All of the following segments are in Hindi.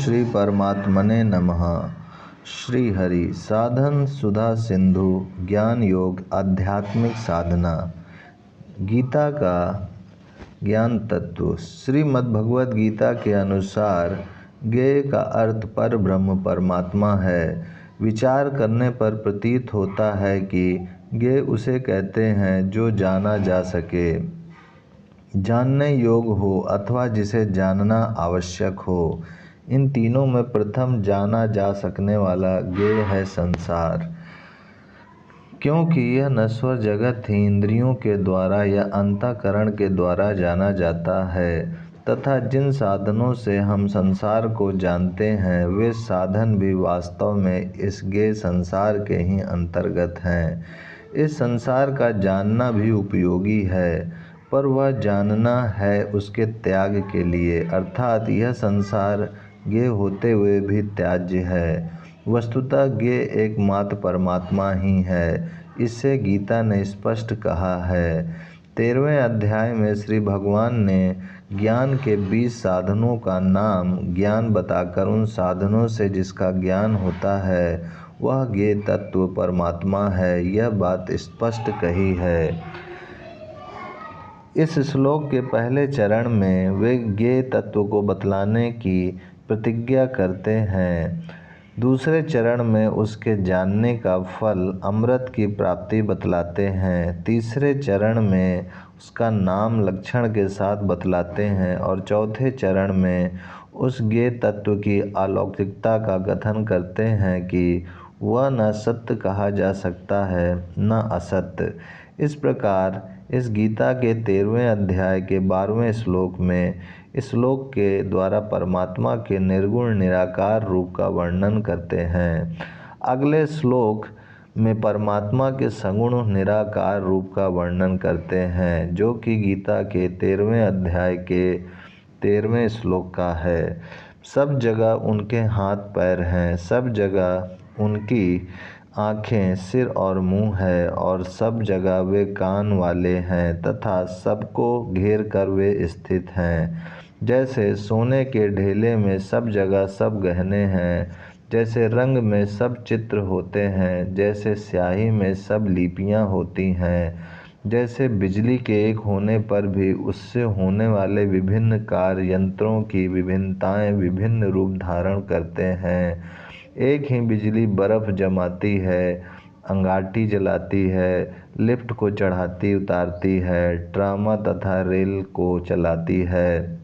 श्री परमात्मने नमः। श्री हरि साधन सुधा सिंधु ज्ञान योग आध्यात्मिक साधना। गीता का ज्ञान तत्व। श्रीमद् भगवद गीता के अनुसार ज्ञेय का अर्थ पर ब्रह्म परमात्मा है। विचार करने पर प्रतीत होता है कि ज्ञेय उसे कहते हैं जो जाना जा सके, जानने योग्य हो अथवा जिसे जानना आवश्यक हो। इन तीनों में प्रथम जाना जा सकने वाला ज्ञेय है संसार, क्योंकि यह नश्वर जगत ही इंद्रियों के द्वारा या अंतःकरण के द्वारा जाना जाता है तथा जिन साधनों से हम संसार को जानते हैं वे साधन भी वास्तव में इस ज्ञेय संसार के ही अंतर्गत हैं। इस संसार का जानना भी उपयोगी है, पर वह जानना है उसके त्याग के लिए, अर्थात यह संसार ज्ञेय होते हुए भी त्याज्य है। वस्तुतः ज्ञेय एकमात्र परमात्मा ही है। इससे गीता ने स्पष्ट कहा है। 13वें अध्याय में श्री भगवान ने ज्ञान के 20 साधनों का नाम ज्ञान बताकर उन साधनों से जिसका ज्ञान होता है वह ज्ञेय तत्व परमात्मा है, यह बात स्पष्ट कही है। इस श्लोक के पहले चरण में वे ज्ञेय तत्व को बतलाने की प्रतिज्ञा करते हैं। दूसरे चरण में उसके जानने का फल अमृत की प्राप्ति बतलाते हैं। तीसरे चरण में उसका नाम लक्षण के साथ बतलाते हैं और चौथे चरण में उस ज्ञेय तत्व की अलौकिकता का कथन करते हैं कि वह न सत्य कहा जा सकता है न असत्य। इस प्रकार इस गीता के 13वें अध्याय के 12वें श्लोक में इस श्लोक के द्वारा परमात्मा के निर्गुण निराकार रूप का वर्णन करते हैं। अगले श्लोक में परमात्मा के सगुण निराकार रूप का वर्णन करते हैं, जो कि गीता के 13वें अध्याय के 13वें श्लोक का है। सब जगह उनके हाथ पैर हैं, सब जगह उनकी आँखें, सिर और मुँह है और सब जगह वे कान वाले हैं तथा सबको घेर कर वे स्थित हैं। जैसे सोने के ढेले में सब जगह सब गहने हैं, जैसे रंग में सब चित्र होते हैं, जैसे स्याही में सब लिपियाँ होती हैं, जैसे बिजली के एक होने पर भी उससे होने वाले विभिन्न कार्य यंत्रों की विभिन्नताएं विभिन्न रूप धारण करते हैं। एक ही बिजली बर्फ़ जमाती है, अंगाठी जलाती है, लिफ्ट को चढ़ाती उतारती है, ट्रामा तथा रेल को चलाती है,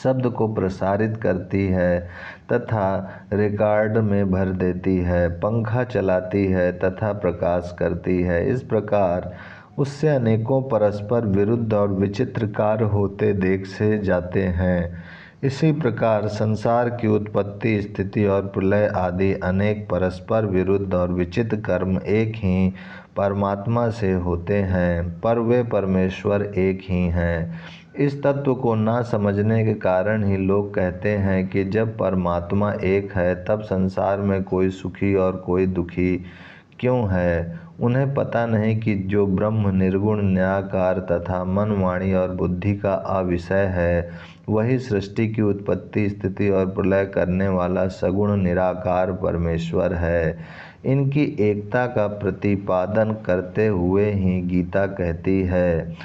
शब्द को प्रसारित करती है तथा रिकॉर्ड में भर देती है, पंखा चलाती है तथा प्रकाश करती है। इस प्रकार उससे अनेकों परस्पर विरुद्ध और विचित्र कार्य होते देखे जाते हैं। इसी प्रकार संसार की उत्पत्ति, स्थिति और प्रलय आदि अनेक परस्पर विरुद्ध और विचित्र कर्म एक ही परमात्मा से होते हैं, पर वे परमेश्वर एक ही हैं। इस तत्व को ना समझने के कारण ही लोग कहते हैं कि जब परमात्मा एक है तब संसार में कोई सुखी और कोई दुखी क्यों है। उन्हें पता नहीं कि जो ब्रह्म निर्गुण निराकार तथा मन, वाणी और बुद्धि का अविषय है वही सृष्टि की उत्पत्ति, स्थिति और प्रलय करने वाला सगुण निराकार परमेश्वर है। इनकी एकता का प्रतिपादन करते हुए ही गीता कहती है।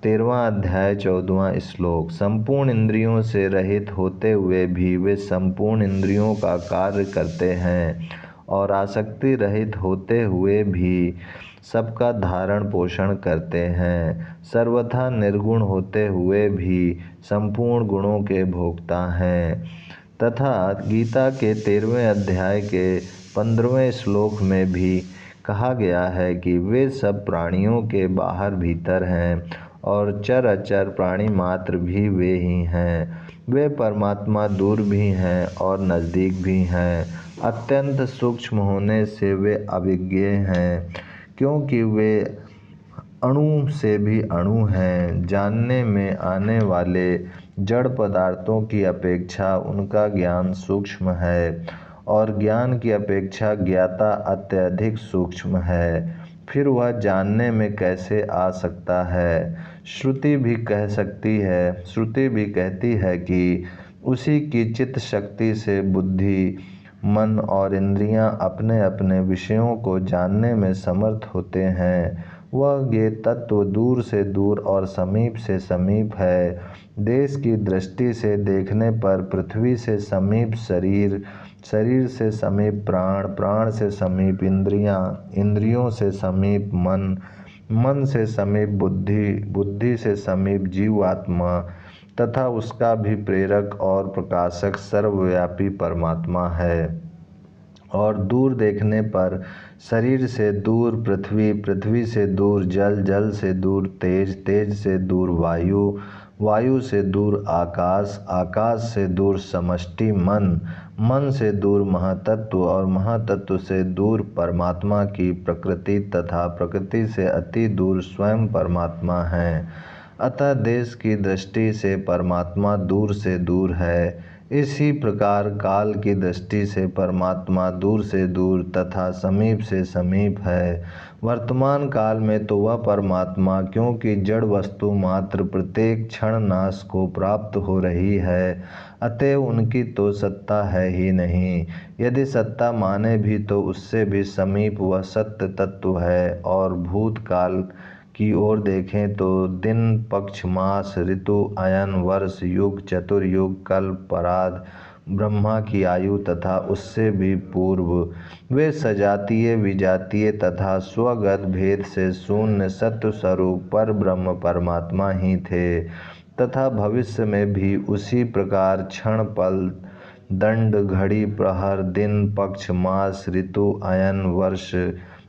13वां अध्याय 14वां श्लोक। संपूर्ण इंद्रियों से रहित होते हुए भी वे संपूर्ण इंद्रियों का कार्य करते हैं और आसक्ति रहित होते हुए भी सबका धारण पोषण करते हैं। सर्वथा निर्गुण होते हुए भी संपूर्ण गुणों के भोक्ता हैं। तथा गीता के 13वें अध्याय के 15वें श्लोक में भी कहा गया है कि वे सब प्राणियों के बाहर भीतर हैं और चर अचर प्राणी मात्र भी वे ही हैं। वे परमात्मा दूर भी हैं और नज़दीक भी हैं। अत्यंत सूक्ष्म होने से वे अविज्ञेय हैं, क्योंकि वे अणु से भी अणु हैं। जानने में आने वाले जड़ पदार्थों की अपेक्षा उनका ज्ञान सूक्ष्म है और ज्ञान की अपेक्षा ज्ञाता अत्यधिक सूक्ष्म है। फिर वह जानने में कैसे आ सकता है। श्रुति भी कहती है कि उसी की चित्त शक्ति से बुद्धि, मन और इंद्रियां अपने अपने विषयों को जानने में समर्थ होते हैं। वह ज्ञेय तत्व दूर से दूर और समीप से समीप है। देश की दृष्टि से देखने पर पृथ्वी से समीप शरीर, शरीर से समीप प्राण, प्राण से समीप इंद्रियां, इंद्रियों से समीप मन, मन से समीप बुद्धि, बुद्धि से समीप जीवात्मा तथा उसका भी प्रेरक और प्रकाशक सर्वव्यापी परमात्मा है। और दूर देखने पर शरीर से दूर पृथ्वी, पृथ्वी से दूर जल, जल से दूर तेज, तेज से दूर वायु, वायु से दूर आकाश, आकाश से दूर समष्टि मन, मन से दूर महातत्व और महातत्व से दूर परमात्मा की प्रकृति तथा प्रकृति से अति दूर स्वयं परमात्मा है। अतः देश की दृष्टि से परमात्मा दूर से दूर है। इसी प्रकार काल की दृष्टि से परमात्मा दूर से दूर तथा समीप से समीप है। वर्तमान काल में तो वह परमात्मा, क्योंकि जड़ वस्तु मात्र प्रत्येक क्षण नाश को प्राप्त हो रही है, अतएव उनकी तो सत्ता है ही नहीं। यदि सत्ता माने भी तो उससे भी समीप वह सत्य तत्व है। और भूतकाल की ओर देखें तो दिन, पक्ष, मास, ऋतु, अयन, वर्ष, युग, चतुर्युग, कल्प, पराद, ब्रह्मा की आयु तथा उससे भी पूर्व वे सजातीय, विजातीय तथा स्वगत भेद से शून्य सत्य स्वरूप पर ब्रह्म परमात्मा ही थे तथा भविष्य में भी उसी प्रकार क्षण, पल, दंड, घड़ी, प्रहर, दिन, पक्ष, मास, ऋतु, अयन, वर्ष,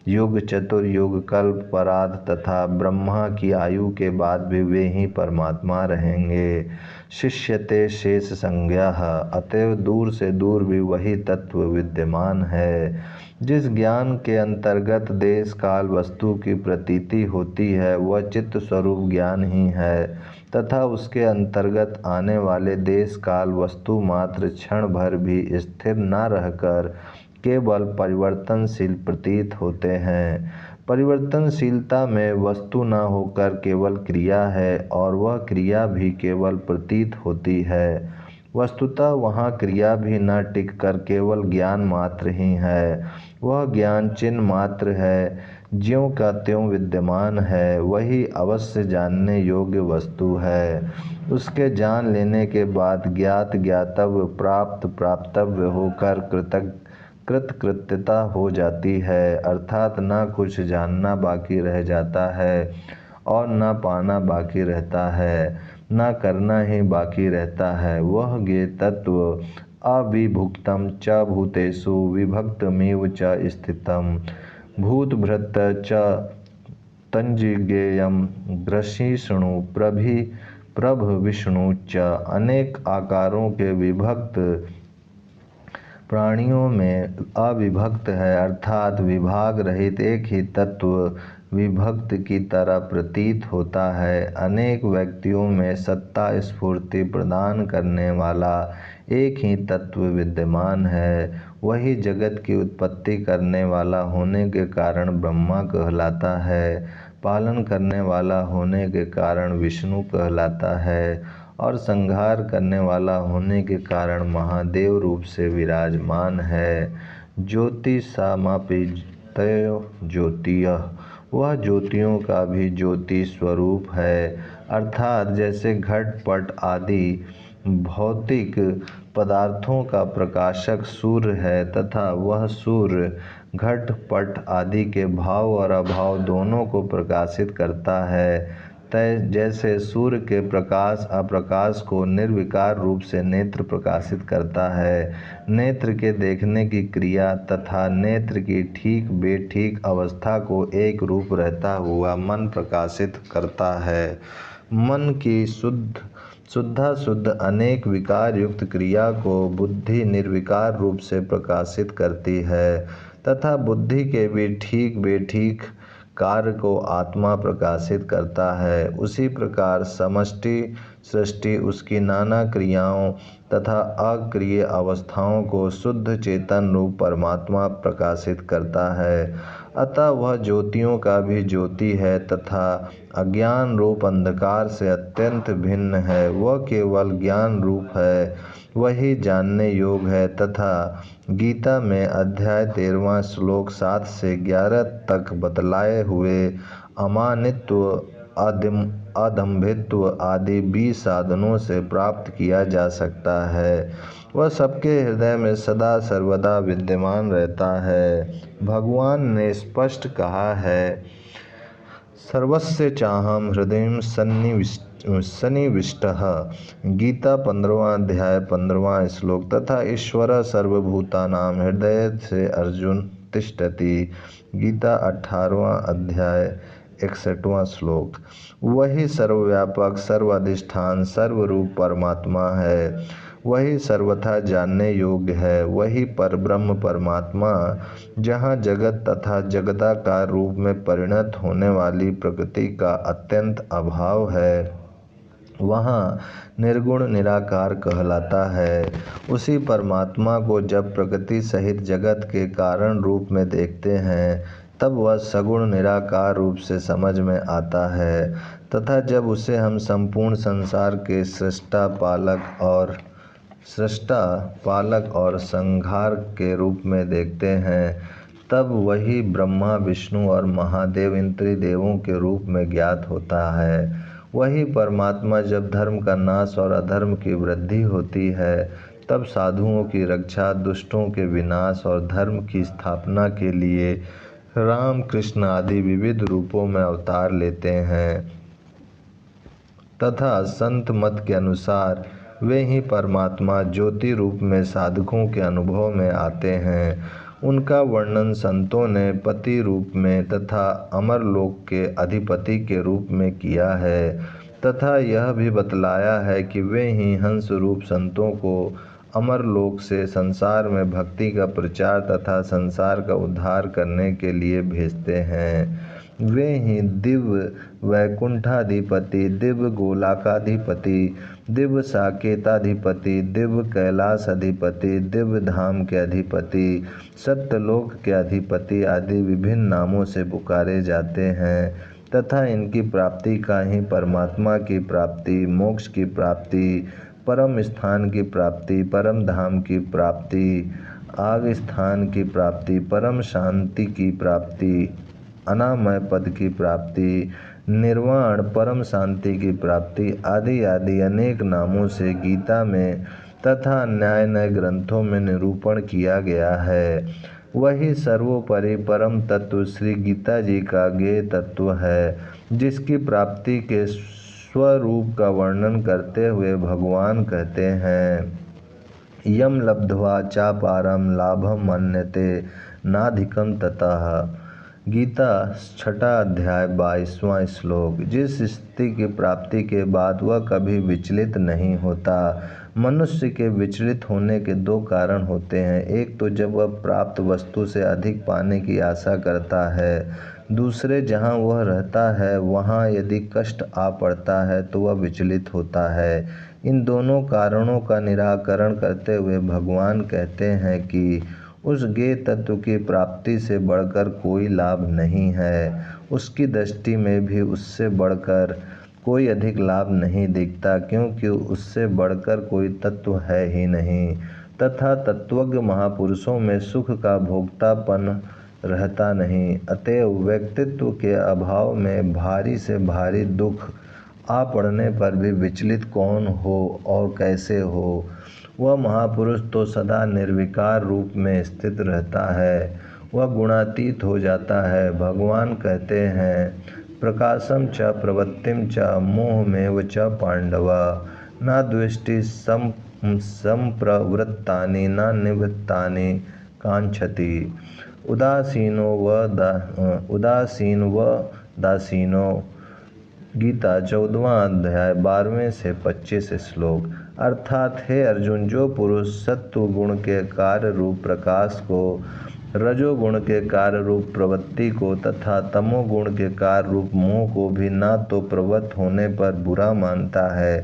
युग, चतुर्युग, कल्प, पराध तथा ब्रह्मा की आयु के बाद भी वे ही परमात्मा रहेंगे। शिष्यते शेष संज्ञाः, अतएव दूर से दूर भी वही तत्व विद्यमान है। जिस ज्ञान के अंतर्गत देश काल वस्तु की प्रतीति होती है वह चित्त स्वरूप ज्ञान ही है तथा उसके अंतर्गत आने वाले देश काल वस्तु मात्र क्षण भर भी स्थिर न रहकर केवल परिवर्तनशील प्रतीत होते हैं। परिवर्तनशीलता में वस्तु न होकर केवल क्रिया है और वह क्रिया भी केवल प्रतीत होती है। वस्तुतः वहाँ क्रिया भी न टिक कर केवल ज्ञान मात्र ही है। वह ज्ञान चिन्ह मात्र है, ज्यों का त्यों विद्यमान है, वही अवश्य जानने योग्य वस्तु है। उसके जान लेने के बाद ज्ञात ज्ञातव्य, प्राप्त प्राप्तव्य होकर कृतकृत्यता हो जाती है, अर्थात न कुछ जानना बाकी रह जाता है और न पाना बाकी रहता है, न करना ही बाकी रहता है। वह ज्ञेय तत्व अविभुक्तम च भूतेषु विभक्तमिव च स्थितम भूतभृत च तज्ज्ञेयं ग्रसिष्णु प्रभ विष्णु च, अनेक आकारों के विभक्त प्राणियों में अविभक्त है, अर्थात विभाग रहित एक ही तत्व विभक्त की तरह प्रतीत होता है। अनेक व्यक्तियों में सत्ता स्फूर्ति प्रदान करने वाला एक ही तत्व विद्यमान है। वही जगत की उत्पत्ति करने वाला होने के कारण ब्रह्मा कहलाता है, पालन करने वाला होने के कारण विष्णु कहलाता है और संहार करने वाला होने के कारण महादेव रूप से विराजमान है। ज्योतिषामपि तयो ज्योतियः, वह ज्योतियों का भी ज्योति स्वरूप है, अर्थात जैसे घट पट आदि भौतिक पदार्थों का प्रकाशक सूर्य है तथा वह सूर्य घट पट आदि के भाव और अभाव दोनों को प्रकाशित करता है। जैसे सूर्य के प्रकाश अप्रकाश को निर्विकार रूप से नेत्र प्रकाशित करता है, नेत्र के देखने की क्रिया तथा नेत्र की ठीक बेठीक अवस्था को एक रूप रहता हुआ मन प्रकाशित करता है। मन की शुद्ध अनेक विकार युक्त क्रिया को बुद्धि निर्विकार रूप से प्रकाशित करती है तथा बुद्धि के भी ठीक बेठीक कार्य को आत्मा प्रकाशित करता है। उसी प्रकार समष्टि सृष्टि उसकी नाना क्रियाओं तथा अक्रिय अवस्थाओं को शुद्ध चेतन रूप परमात्मा प्रकाशित करता है। अतः वह ज्योतियों का भी ज्योति है तथा अज्ञान रूप अंधकार से अत्यंत भिन्न है। वह केवल ज्ञान रूप है, वही जानने योग्य है तथा गीता में अध्याय 13वां श्लोक 7 से 11 तक बतलाए हुए अमानित्व, अदम्भित्व आदि 20 साधनों से प्राप्त किया जा सकता है। वह सबके हृदय में सदा सर्वदा विद्यमान रहता है। भगवान ने स्पष्ट कहा है, सर्वस्य चाहम हृदय सन्निविष्टः। गीता 15वां अध्याय 15वां श्लोक तथा ईश्वर सर्वभूतानां हृदय से अर्जुन तिष्ठति। गीता 18वां अध्याय 61वां श्लोक। वही सर्वव्यापक, सर्वाधिष्ठान, सर्वरूप परमात्मा है, वही सर्वथा जानने योग्य है, वही परब्रह्म परमात्मा जहाँ जगत तथा जगदाकार रूप में परिणत होने वाली प्रकृति का अत्यंत अभाव है, वहाँ निर्गुण निराकार कहलाता है। उसी परमात्मा को जब प्रकृति सहित जगत के कारण रूप में देखते हैं तब वह सगुण निराकार रूप से समझ में आता है तथा जब उसे हम संपूर्ण संसार के सृष्टा पालक और संहार के रूप में देखते हैं तब वही ब्रह्मा, विष्णु और महादेव इन त्रिदेवों के रूप में ज्ञात होता है। वही परमात्मा जब धर्म का नाश और अधर्म की वृद्धि होती है तब साधुओं की रक्षा, दुष्टों के विनाश और धर्म की स्थापना के लिए राम, कृष्ण आदि विविध रूपों में अवतार लेते हैं तथा संत मत के अनुसार वे ही परमात्मा ज्योति रूप में साधकों के अनुभव में आते हैं। उनका वर्णन संतों ने पति रूप में तथा अमरलोक के अधिपति के रूप में किया है तथा यह भी बतलाया है कि वे ही हंस रूप संतों को अमरलोक से संसार में भक्ति का प्रचार तथा संसार का उद्धार करने के लिए भेजते हैं। वे ही दिव्य वैकुंठाधिपति, दिव्य गोलाकाधिपति, दिव्य साकेताधिपति, दिव्य कैलाश अधिपति, दिव्य धाम के अधिपति, सत्यलोक के अधिपति आदि विभिन्न नामों से पुकारे जाते हैं तथा इनकी प्राप्ति का ही परमात्मा की प्राप्ति, मोक्ष की प्राप्ति, परम स्थान की प्राप्ति, परम धाम की प्राप्ति, आग स्थान की प्राप्ति, परम शांति की प्राप्ति, अनामय पद की प्राप्ति, निर्वाण परम शांति की प्राप्ति आदि आदि अनेक नामों से गीता में तथा न्याय नए ग्रंथों में निरूपण किया गया है। वही सर्वोपरि परम तत्व श्री गीता जी का ज्ञेय तत्व है, जिसकी प्राप्ति के स्वरूप का वर्णन करते हुए भगवान कहते हैं, यम लब्ध्वा चापारम लाभम मन्यते नाधिकम ततः। गीता 6 अध्याय 22वां श्लोक। जिस स्थिति की प्राप्ति के बाद वह कभी विचलित नहीं होता। मनुष्य के विचलित होने के 2 कारण होते हैं। एक तो जब वह प्राप्त वस्तु से अधिक पाने की आशा करता है, दूसरे जहाँ वह रहता है वहाँ यदि कष्ट आ पड़ता है तो वह विचलित होता है। इन दोनों कारणों का निराकरण करते हुए भगवान कहते हैं कि उस ज्ञेय तत्व की प्राप्ति से बढ़कर कोई लाभ नहीं है। उसकी दृष्टि में भी उससे बढ़कर कोई अधिक लाभ नहीं दिखता, क्योंकि उससे बढ़कर कोई तत्व है ही नहीं तथा तत्वज्ञ महापुरुषों में सुख का भोक्तापन रहता नहीं। अतएव व्यक्तित्व के अभाव में भारी से भारी दुख आ पड़ने पर भी विचलित कौन हो और कैसे हो। वह महापुरुष तो सदा निर्विकार रूप में स्थित रहता है, वह गुणातीत हो जाता है। भगवान कहते हैं, प्रकाशम च प्रवृत्तिम च मोहमेव च पांडव न द्वेष्टि संप्रवृत्तानि न निवृत्तानि कांक्षति। उदासीनो व दासीनो। गीता 14वां अध्याय 12वें से 25 श्लोक। अर्थात हे अर्जुन, जो पुरुष सत्व गुण के कार्य रूप प्रकाश को, रजोगुण के कार्य रूप प्रवृत्ति को तथा तमोगुण के कार्य रूप मोह को भी ना तो प्रवृत्त होने पर बुरा मानता है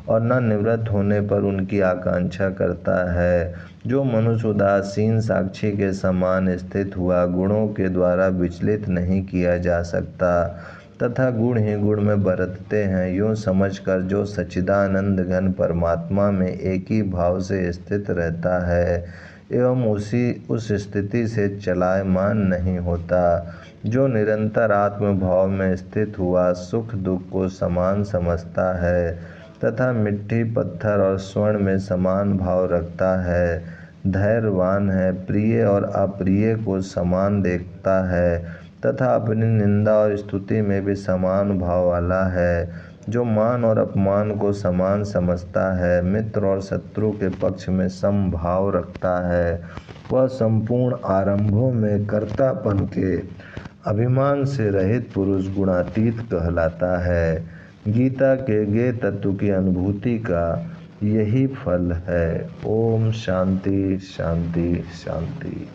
और न निवृत्त होने पर उनकी आकांक्षा करता है। जो मनुष्य उदासीन साक्षी के समान स्थित हुआ गुणों के द्वारा विचलित नहीं किया जा सकता तथा गुण ही गुण में बरतते हैं, यूँ समझकर जो सच्चिदानंद घन परमात्मा में एक ही भाव से स्थित रहता है एवं उस स्थिति से चलायमान नहीं होता, जो निरंतर आत्म भाव में स्थित हुआ सुख दुख को समान समझता है तथा मिट्टी पत्थर और स्वर्ण में समान भाव रखता है, धैर्यवान है, प्रिय और अप्रिय को समान देखता है तथा अपनी निंदा और स्तुति में भी समान भाव वाला है, जो मान और अपमान को समान समझता है, मित्र और शत्रु के पक्ष में समभाव रखता है, वह संपूर्ण आरंभों में कर्तापन के अभिमान से रहित पुरुष गुणातीत कहलाता है। गीता के ज्ञेय तत्व की अनुभूति का यही फल है। ओम शांति शांति शांति।